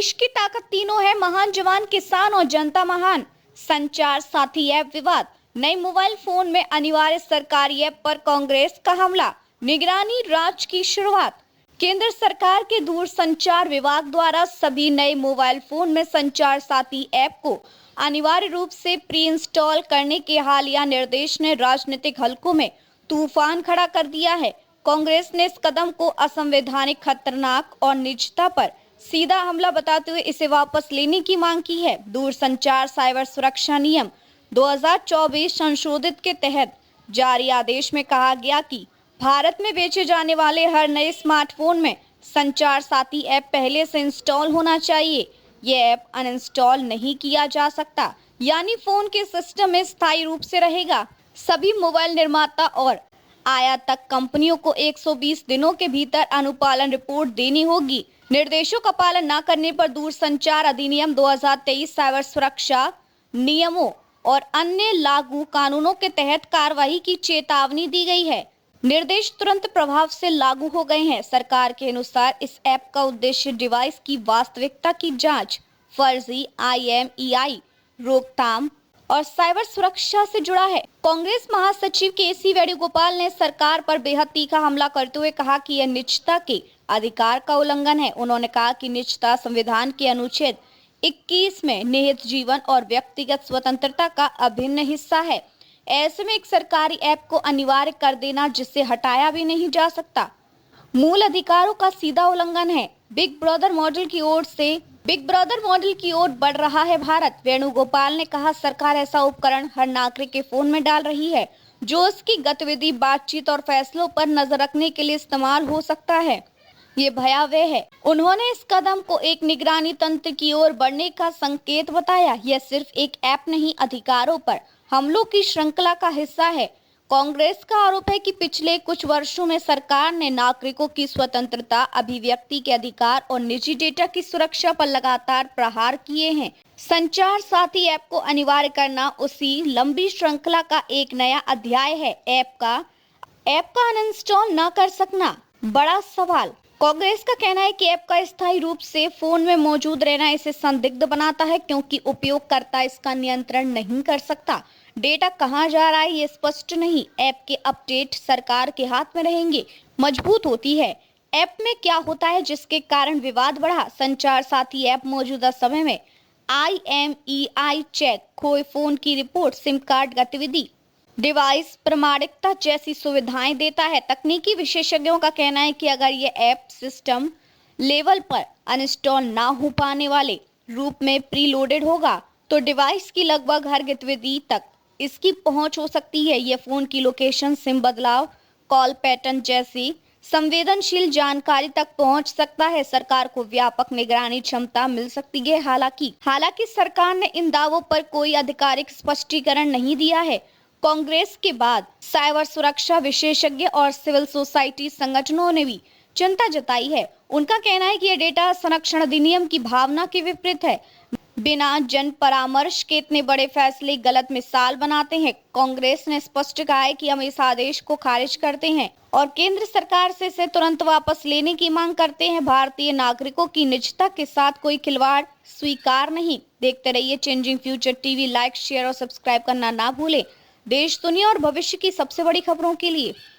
देश की ताकत तीनों है, महान जवान, किसान और जनता महान। संचार साथी ऐप विवाद, नए मोबाइल फोन में अनिवार्य सरकारी ऐप पर कांग्रेस का हमला, निगरानी राज की शुरुआत। केंद्र सरकार के दूरसंचार विभाग द्वारा सभी नए मोबाइल फोन में संचार साथी ऐप को अनिवार्य रूप से प्री इंस्टॉल करने के हालिया निर्देश ने राजनीतिक हलकों में तूफान खड़ा कर दिया है। कांग्रेस ने इस कदम को असंवैधानिक, खतरनाक और निजता पर सीधा हमला बताते हुए इसे वापस लेने की मांग की है। दूरसंचार साइबर सुरक्षा नियम 2024 संशोधित के तहत जारी आदेश में कहा गया कि भारत में बेचे जाने वाले हर नए स्मार्टफोन में संचार साथी ऐप पहले से इंस्टॉल होना चाहिए। ये ऐप अनइंस्टॉल नहीं किया जा सकता, यानी फोन के सिस्टम में स्थायी रूप से रहेगा। सभी मोबाइल निर्माता और आयातक कंपनियों को 120 दिनों के भीतर अनुपालन रिपोर्ट देनी होगी। निर्देशों का पालन न करने पर दूरसंचार अधिनियम 2023 साइबर सुरक्षा नियमों और अन्य लागू कानूनों के तहत कार्रवाई की चेतावनी दी गई है। निर्देश तुरंत प्रभाव से लागू हो गए हैं। सरकार के अनुसार इस ऐप का उद्देश्य डिवाइस की वास्तविकता की जांच, फर्जी IMEI रोकथाम और साइबर सुरक्षा से जुड़ा है। कांग्रेस महासचिव KC वेणुगोपाल ने सरकार पर बेहद तीखा हमला करते हुए कहा कि यह निजता के अधिकार का उल्लंघन है। उन्होंने कहा कि निजता संविधान के अनुच्छेद 21 में निहित जीवन और व्यक्तिगत स्वतंत्रता का अभिन्न हिस्सा है। ऐसे में एक सरकारी ऐप को अनिवार्य कर देना, जिसे हटाया भी नहीं जा सकता, मूल अधिकारों का सीधा उल्लंघन है। बिग ब्रदर मॉडल की ओर बढ़ रहा है भारत। वेणुगोपाल ने कहा, सरकार ऐसा उपकरण हर नागरिक के फोन में डाल रही है जो उसकी गतिविधि, बातचीत और फैसलों पर नजर रखने के लिए इस्तेमाल हो सकता है। ये भयावह है। उन्होंने इस कदम को एक निगरानी तंत्र की ओर बढ़ने का संकेत बताया। यह सिर्फ एक ऐप नहीं, अधिकारों पर हमलों की श्रृंखला का हिस्सा है। कांग्रेस का आरोप है कि पिछले कुछ वर्षों में सरकार ने नागरिकों की स्वतंत्रता, अभिव्यक्ति के अधिकार और निजी डेटा की सुरक्षा पर लगातार प्रहार किए हैं। संचार साथी ऐप को अनिवार्य करना उसी लंबी श्रृंखला का एक नया अध्याय है। ऐप का अनइंस्टॉल न कर सकना बड़ा सवाल। कांग्रेस का कहना है कि ऐप का स्थायी रूप से फोन में मौजूद रहना इसे संदिग्ध बनाता है, क्योंकि उपयोगकर्ता इसका नियंत्रण नहीं कर सकता। डेटा कहां जा रहा है ये स्पष्ट नहीं। ऐप के अपडेट सरकार के हाथ में रहेंगे। मजबूत होती है ऐप में क्या होता है जिसके कारण विवाद बढ़ा। संचार साथी ऐप मौजूदा समय में IMEI चेक, खोए फोन की रिपोर्ट, सिम कार्ड गतिविधि, डिवाइस प्रमाणिकता जैसी सुविधाएं देता है। तकनीकी विशेषज्ञों का कहना है कि अगर ये ऐप सिस्टम लेवल पर अनइंस्टॉल ना हो पाने वाले रूप में प्रीलोडेड होगा तो डिवाइस की लगभग हर गतिविधि तक इसकी पहुंच हो सकती है। यह फोन की लोकेशन, सिम बदलाव, कॉल पैटर्न जैसी संवेदनशील जानकारी तक पहुंच सकता है। सरकार को व्यापक निगरानी क्षमता मिल सकती है। हालांकि सरकार ने इन दावों पर कोई आधिकारिक स्पष्टीकरण नहीं दिया है। कांग्रेस के बाद साइबर सुरक्षा विशेषज्ञ और सिविल सोसाइटी संगठनों ने भी चिंता जताई है। उनका कहना है कि यह डेटा संरक्षण अधिनियम की भावना के विपरीत है। बिना जन परामर्श के इतने बड़े फैसले गलत मिसाल बनाते हैं। कांग्रेस ने स्पष्ट कहा है कि हम इस आदेश को खारिज करते हैं और केंद्र सरकार से इसे तुरंत वापस लेने की मांग करते हैं। भारतीय नागरिकों की निजता के साथ कोई खिलवाड़ स्वीकार नहीं। देखते रहिए changing future TV। Like, share और सब्सक्राइब करना ना भूलें। देश, दुनिया और भविष्य की सबसे बड़ी खबरों के लिए।